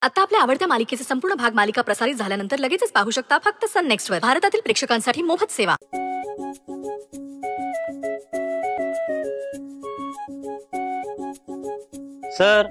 आता आपल्या आवडत्या मालिकेचे संपूर्ण भाग मालिका प्रसारित झाल्यानंतर लगेचच पाहू शकता फक्त सन नेक्स्ट वर. भारतातील प्रेक्षकांसाठी मोफत सेवा. सर,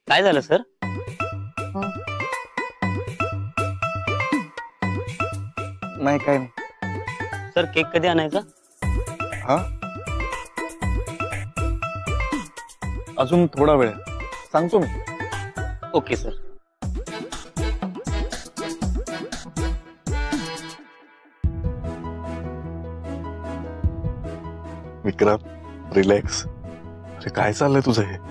काय झालं सर? नाही काय नाही सर, केक कधी आणायचा? हा अजून थोडा वेळ सांगतो मी. Okay sir. विक्रम, रिलॅक्स. अरे काय चाललंय तुझं हे?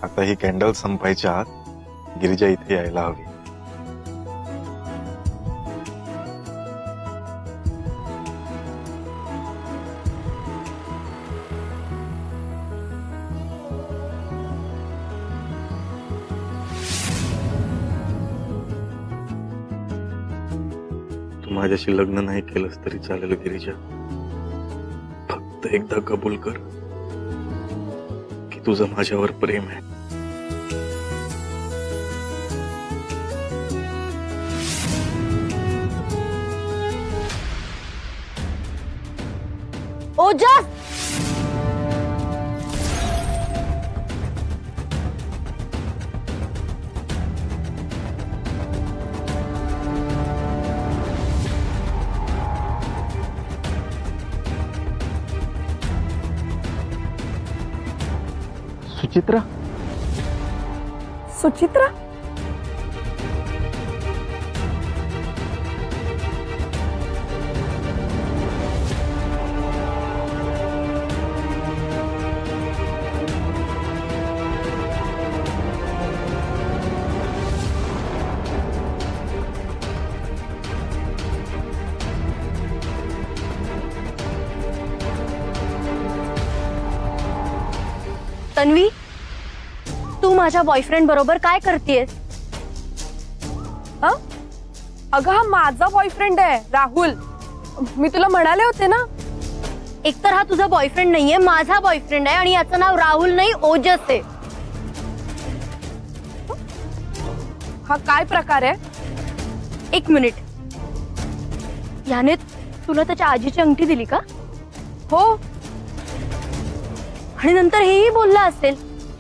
आता ही कॅन्डल संपायच्या आत गिरिजा इथे यायला हवी. तू माझ्याशी लग्न नाही केलंस तरी चालेल गिरिजा. फक्त एकदा कबूल कर की तुझं माझ्यावर प्रेम आहे. ओजस, सुचित्रा, सुचित्रा, तन्वी, तू माझ्या बॉयफ्रेंड बरोबर काय करतेस? अगं हा माझा बॉयफ्रेंड आहे राहुल. मी तुला म्हणाले होते ना. एकतर हा तुझा बॉयफ्रेंड नाहीये, माझा बॉयफ्रेंड आहे आणि याचं नाव राहुल नाही ओजस आहे. हा काय प्रकार आहे? एक मिनिट, याने तुला त्याच्या आजीची अंगठी दिली का? हो. आणि नंतर हेही बोलला असेल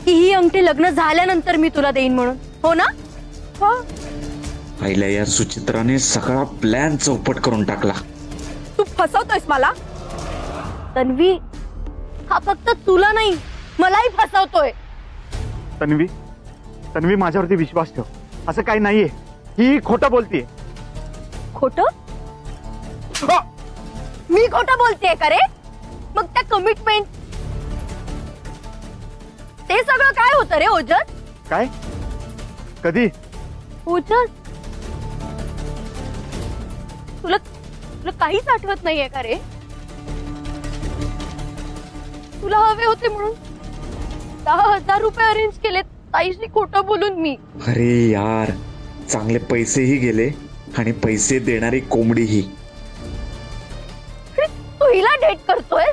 की ही अंगठी लग्न झाल्यानंतर मी तुला देईन म्हणून, हो ना? हा. आईला या सुचित्राने सगळा प्लॅन चौपट करून टाकला. तू फसवतोयस मला. तन्वी, हा फक्त तुला नाही मलाही फसवतोय. तन्वी, तन्वी माझ्यावरती विश्वास ठेव. असं काही नाहीये. ही खोटं बोलतीये. खोटं? मी खोटं बोलतेय का रे? मग त्या कमिटमेंट ते सगळं काय होतं रे ओजस? काय? कधी? ओजस, तुला काहीच आठवत नाहीये का रे? तुला हवे होते म्हणून 10,000 रुपये अरेंज केले ताईशी खोटं बोलून मी. अरे यार, चांगले पैसेही गेले आणि पैसे देणारी कोंबडीही. तू हिला डेट करतोय?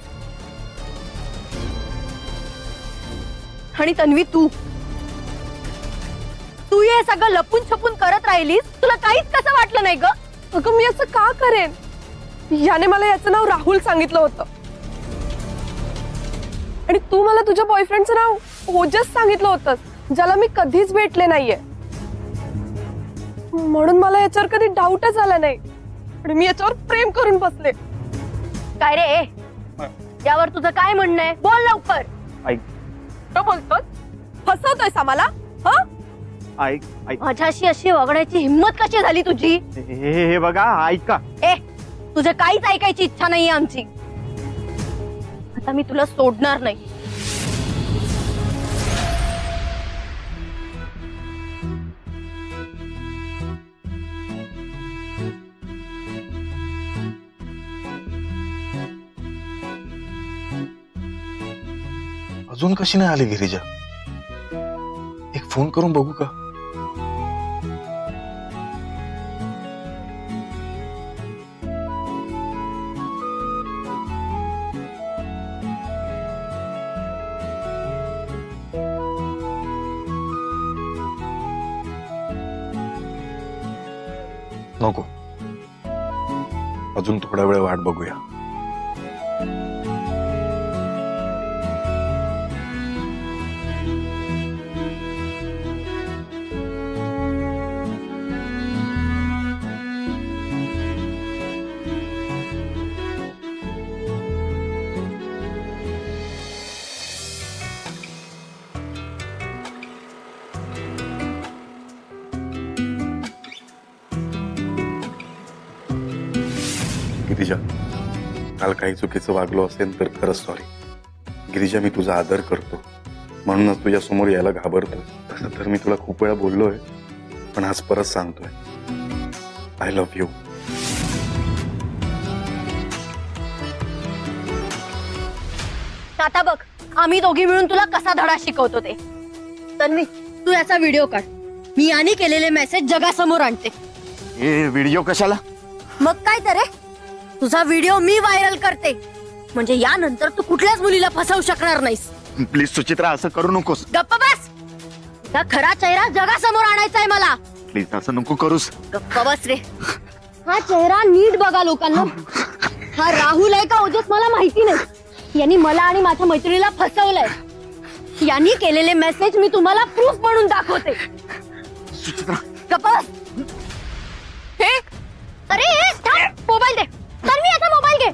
आणि तन्वी, तू हे सगळं लपून छपून करत राहिलीस, तुला काहीच कसं वाटलं नाही ग? अगं मी असं का करेन? याने मला याचं नाव राहुल सांगितलं होतं आणि तू मला तुझ्या बॉयफ्रेंडचं नाव ओजस सांगितलं होतंस, ज्याला मी कधीच भेटले नाहीये. म्हणून मला याच्यावर कधी डाऊटच आला नाही आणि मी याच्यावर प्रेम करून बसले. काय रे, यावर तुझं काय म्हणणं आहे? बोल लवकर. ऐक, काय बोलतोस? फसवतोयस आम्हाला? हा? ऐक ऐक. माझ्याशी अशी वागण्याची हिम्मत कशी झाली तुझी? हे बघा, ऐका. तुझं काहीच ऐकायची इच्छा नाहीये आमची. आता मी तुला सोडणार नाही. अजून कशी नाही आली गिरिजा? एक फोन करून बघू का? नको, अजून थोडा वेळ वाट बघूया. गिरिजा, काल काही चुकीचं वागलो असेल तर खरंच सॉरी. गिरिजा, मी तुझा आदर करतो म्हणूनच तुझ्या समोर यायला घाबरतोय. तसं तर मी तुला खूप वेळा बोललोय, पण आज परत सांगतोय, आय लव्ह यू. आता बघ आम्ही दोघी मिळून तुला कसा धडा शिकवतो ते. तन्वी, तू याचा व्हिडिओ काढ. मी याने केलेले मेसेज जगासमोर आणते. व्हिडिओ कशाला? मग काय तर तुझा व्हिडिओ मी व्हायरल करते, म्हणजे यानंतर तू कुठल्याच मुलीला फसवू शकणार नाहीस. प्लीज सुचित्रा, असं करू नकोस. गप्प बस. तुझा खरा चेहरा जगासमोर आणायचा आहे मला. प्लीज असं नको करूस. गप्प बस रे. हा चेहरा नीट बघा लोकांना. हा राहुल आहे का ओजस मला माहिती नाही. यांनी मला आणि माझ्या मैत्रिणीला फसवलंय. यांनी केलेले मेसेज मी तुम्हाला प्रूफ म्हणून दाखवते. सुचित्रा, गप्प बस. हे अरे मोबाईल दे. तर मी आता मोबाईल घे.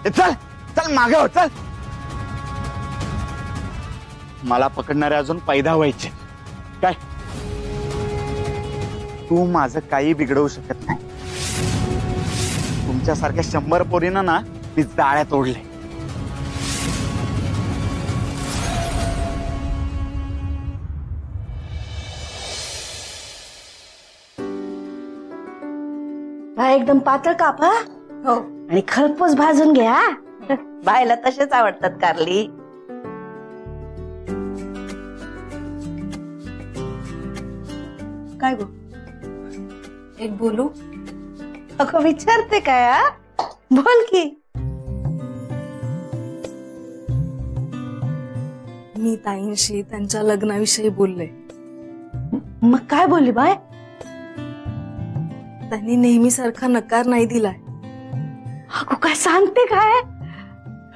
चल चल मागे हो, चल. मला पकडणारे अजून पैदा व्हायचे. काय तू माझं काही बिघडवू शकत नाही. तुमच्यासारख्या 100 पोरींना ना मी जाळ्यात ओढले. एकदम पातळ काप. हो, आणि खरपूस भाजून घ्या. बायला तसेच आवडतात कारली. काय गो, एक बोलू? अगं विचारते काय? बोल की. मी ताईंशी त्यांच्या लग्नाविषयी बोलले. मग काय बोलली बाय? त्यांनी नेहमीसारखा नकार नाही दिलाय. अगो काय सांगते काय?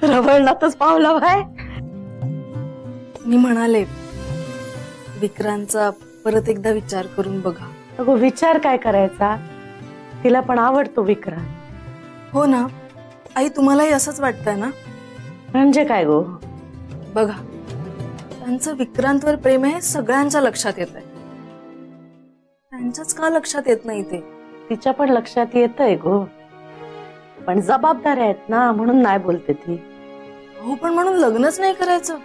रवळणातच पावला बाय. मी म्हणाले विक्रांतचा परत एकदा विचार करून बघा. अगो विचार काय करायचा? तिला पण आवडतो विक्रांत. हो ना आई, तुम्हालाही असंच वाटतंय ना? म्हणजे काय गो? बघा, त्यांचं विक्रांतवर प्रेम आहे सगळ्यांच्या लक्षात येत आहे. त्यांच्याच का लक्षात येत नाही ते? तिच्या पण लक्षात येतंय गो, पण जबाबदारी आहेत ना म्हणून नाही बोलते ती. हो, पण म्हणून लग्नच नाही करायचं?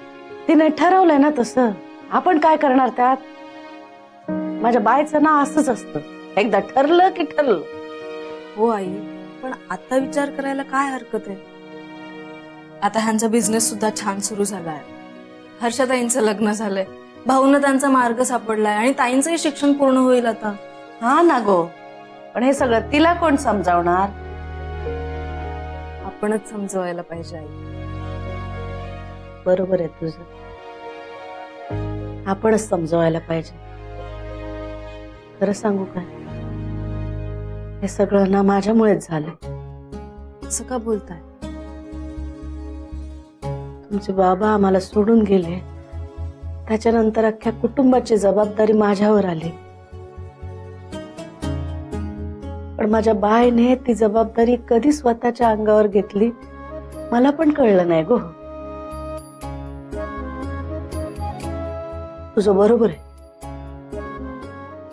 तिने ठरवलंय ना तसं. आपण काय करणार त्यात? माझ्या बायचं ना असंच असतं, एकदा ठरलं की ठरलं. हो आई, पण आता विचार करायला काय हरकत आहे? आता ह्यांचा बिझनेस सुद्धा छान सुरू झालाय. हर्षताईंचं लग्न झालंय, भाऊनं त्यांचा मार्ग सापडलाय आणि ताईंचंही शिक्षण पूर्ण होईल आता. हा ना गो, पण हे सगळं तिला कोण समजावणार? आपणच समजवायला पाहिजे आई. बरोबर आहे तुझं, आपणच समजवायला पाहिजे. खरं सांगू काय, हे सगळं ना माझ्यामुळेच झालंय. असं का बोलताय? तुमचे बाबा आम्हाला सोडून गेले त्याच्यानंतर अख्ख्या कुटुंबाची जबाबदारी माझ्यावर आली. पण माझ्या बायने ती जबाबदारी कधी स्वतःच्या अंगावर घेतली मला पण कळलं नाही गो. तुझं बरोबर आहे,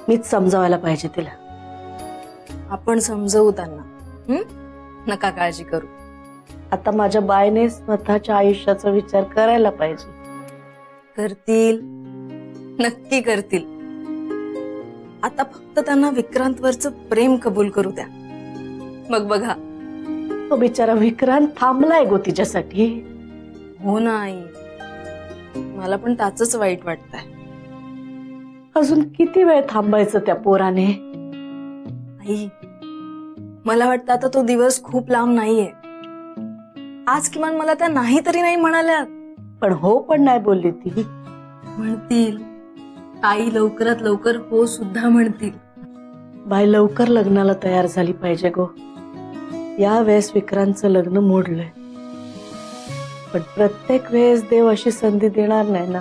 मीच समजावायला पाहिजे तिला. आपण समजवू त्यांना. नका काळजी करू. आता माझ्या बायने स्वतःच्या आयुष्याचा विचार करायला पाहिजे. करतील, नक्की करतील. आता फक्त त्यांना विक्रांतवरचं प्रेम कबूल करू द्या. मग बघा. तो बिचारा विक्रांत थांबलाय गो तिच्यासाठी. हो ना आई, मला पण त्याच वाईट वाटतंय. अजून किती वेळ थांबायचं त्या पोराने. आई, मला वाटतं आता तो दिवस खूप लांब नाहीये. आज किमान मला त्या नाही तरी नाही म्हणाल्या. पण हो पण नाही बोलली ती. म्हणतील आई, लवकरात लवकर हो सुद्धा म्हणतील. बाई लवकर लग्नाला तयार झाली पाहिजे गो. या वेळेस विक्रांतचं लग्न मोडलंय, पण प्रत्येक वेळेस देव अशी संधी देणार नाही ना.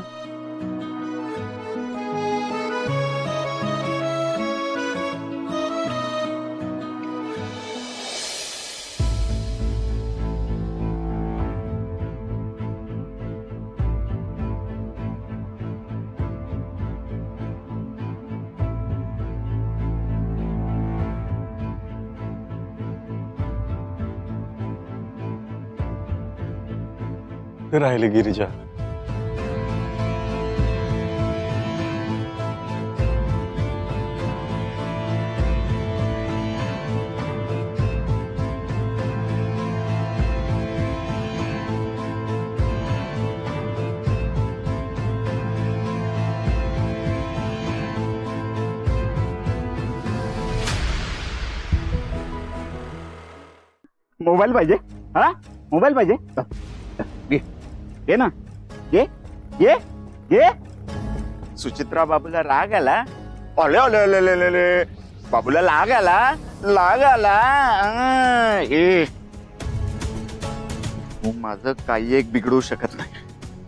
राहिले गिरिजा. मोबाईल पाहिजे? हा, मोबाईल पाहिजे. ये ना, ये ये ये. सुचित्रा बाबूला राग आला. ओले ओले ओले ओले ओले. बाबूला लाग आला, लाग आला. हे माझं काही एक बिघडू शकत नाही,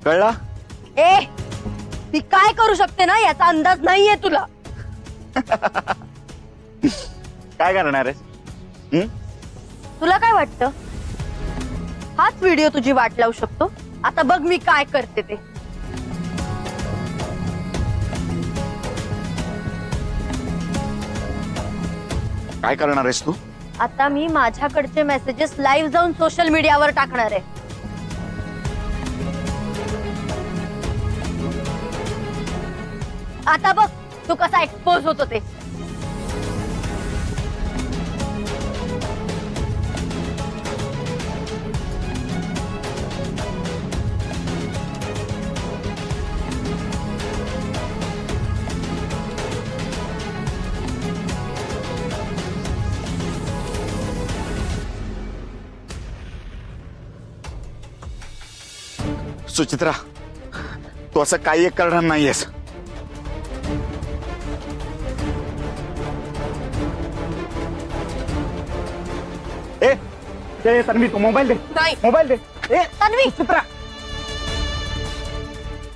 कळला? ए, ती काय करू शकते ना याचा अंदाज नाहीये तुला. काय करणार आहेस? तुला काय वाटतं हाच व्हिडिओ तुझी वाट लावू शकतो? आता बघ मी काय करते ते. काय करणार आहेस तू? आता मी माझ्याकडचे मेसेजेस लाईव्ह जाऊन सोशल मीडियावर टाकणार आहे. आता बघ तू कसा एक्सपोज होतो ते. सुचित्रा, तू असं काही एक करणार नाहीयेस. ए तन्वी, तू मोबाईल दे. नाही. मोबाईल दे. ए तन्वी. सुचित्रा,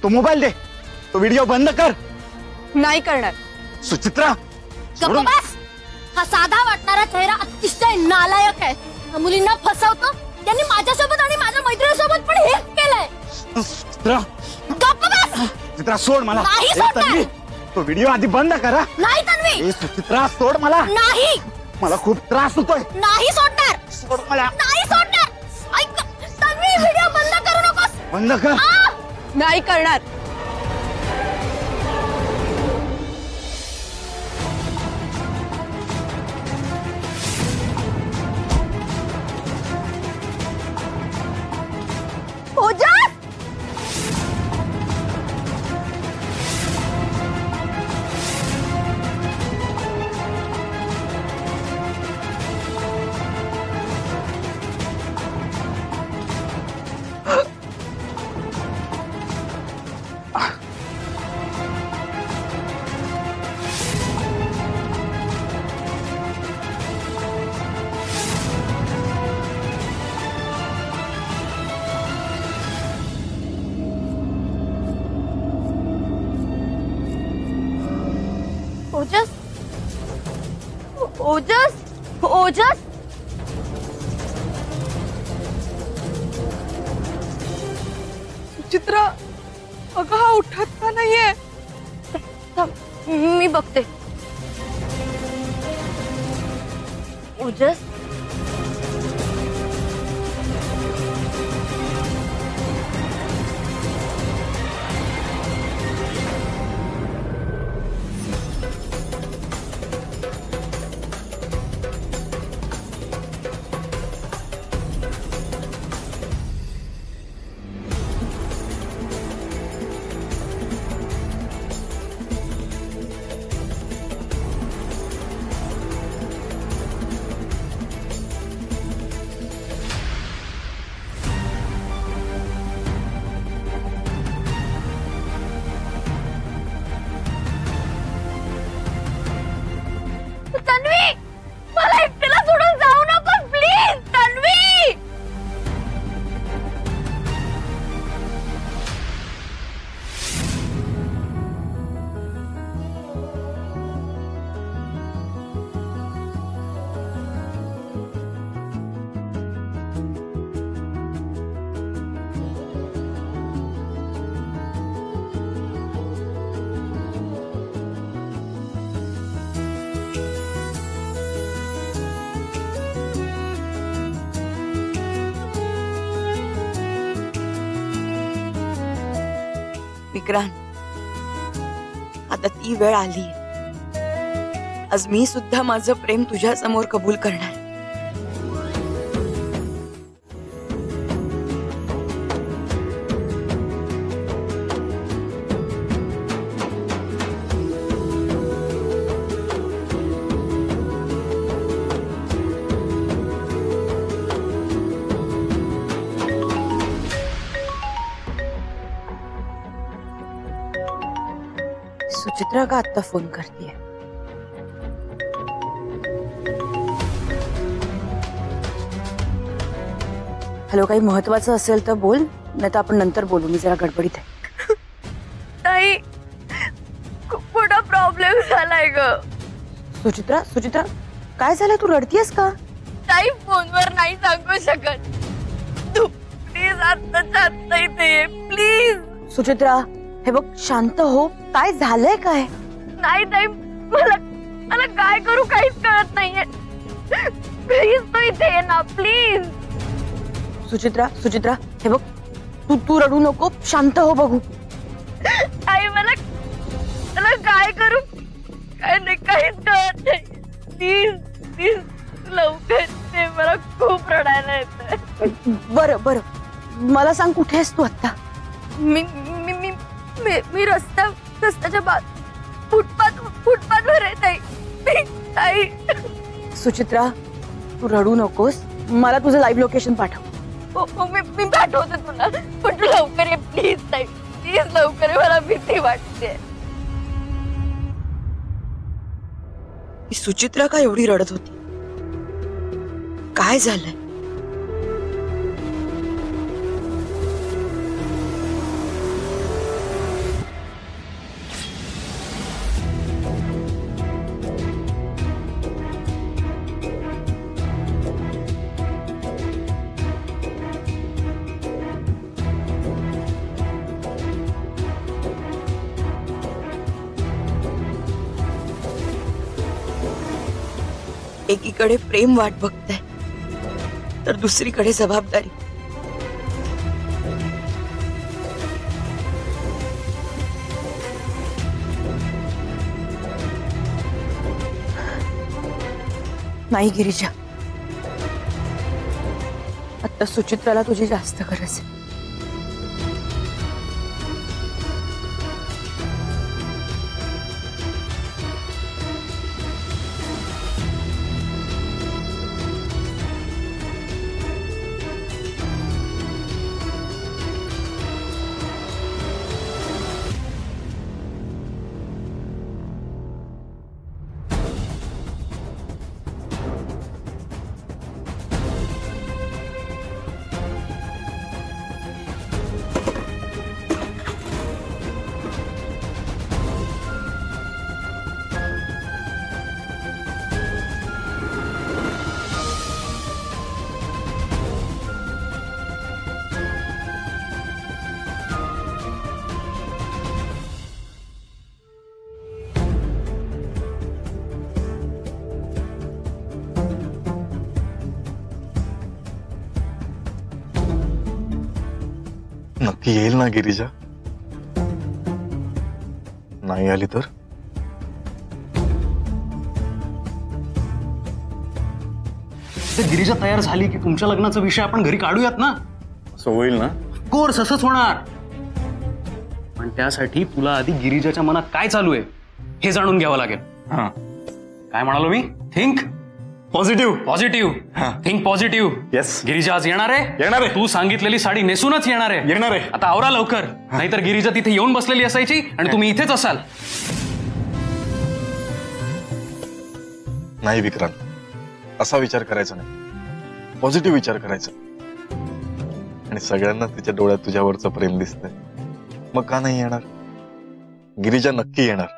तू मोबाईल दे. तो व्हिडिओ बंद कर. नाही करणार. सुचित्रा, गप्प बस. हा साधा वाटणारा चेहरा अतिशय नालायक आहे. हा मुलींना फसवतो. त्यांनी माझ्यासोबत आणि माझ्या मैत्रिणीसोबत पण हेच केलंय. सुचित्रा, गप्प बस. सुचित्रा सोड मला. नाही ए, सोडणार. तन्वी, तो व्हिडिओ आधी बंद करा. नाही तन्वी. ए सुचित्रा, सोड मला. नाही. मला खूप त्रास होतोय. नाही सोडणार. सोड मला. नाही सोडणार. ऐक तन्वी, व्हिडिओ बंद करू नकोस. बंद कर. नाही करणार. ओजस! ओजस ओजस ओजस चित्रा अगं हा उठत का नाहीये? थांब, मी बघते. ओजस तन्वी, मला एकटीला सोडून जाऊ नको प्लीज. तन्वी विक्रांत, आता ती वेळ आली. आज मी सुद्धा माझं प्रेम तुझ्या समोर कबूल करणार. सुचित्रा का आत्ता फोन करतीये? हॅलो, काही महत्वाचं असेल तर बोल, नाही तर आपण नंतर बोलू. मी जरा गडबडीत आहे. ताई, खूप मोठा प्रॉब्लेम झालाय ग. सुचित्रा, सुचित्रा, काय झालं? तू रडतीयस का? ताई, फोनवर नाही सांगू शकत. तू प्लीज आत्ताच्या आत्ता इथे ये प्लीज. सुचित्रा, हे बघ, शांत हो. काय झालंय काय? नाही ताई, मला काय करू काहीच कळत नाहीये. प्लीज तू इथे ये ना प्लीज. सुचित्रा, सुचित्रा, हे बघ, तू रडू नको. शांत हो. बघू. आई, मला काय करू काय नाही काहीच कळत नाही. प्लीज प्लीज लवकर ये, मला खूप रडायला येतंय. बरं बरं, मला सांग, कुठे आहेस तू आता? मी रस्त्याच्या फुटपाथवर आहे ताई. सुचित्रा, तू रडू नकोस. मला तुझं लाईव्ह लोकेशन पाठव. हो, मी पाठवते तुला, पण तू लवकर ये प्लीज ताई. प्लीज लवकर ये, मला भीती वाटते. सुचित्रा का एवढी रडत होती? काय झालंय? एकीकडे प्रेम वाट बघताय, तर दुसरीकडे जबाबदारी. नाही गिरिजा, आता सुचित्राला तुझी जास्त गरज आहे. ती येईल ना गिरिजा? नाही आली तर? गिरिजा तयार झाली की तुमच्या लग्नाचा विषय आपण घरी काढूयात ना. असं होईल ना? कोर्स असंच होणार. पण त्यासाठी तुला आधी गिरिजाच्या मनात काय चालू आहे हे जाणून घ्यावं लागेल. हा. काय म्हणालो मी? Think positive. Positive. Think positive. Yes. Girija आज येणार आहे. येणार आहे. तू सांगितलेली साडी नेसूनच येणार आहे. येणार आहे. आता आवरा लवकर, नाहीतर गिरिजा तिथे येऊन बसलेली असायची आणि तुम्ही इथेच असाल. नाही विक्रांत, असा विचार करायचा नाही. पॉझिटिव्ह विचार करायचा. आणि सगळ्यांना तिच्या डोळ्यात तुझ्यावरचं प्रेम दिसतंय, मग का नाही येणार? गिरिजा नक्की येणार.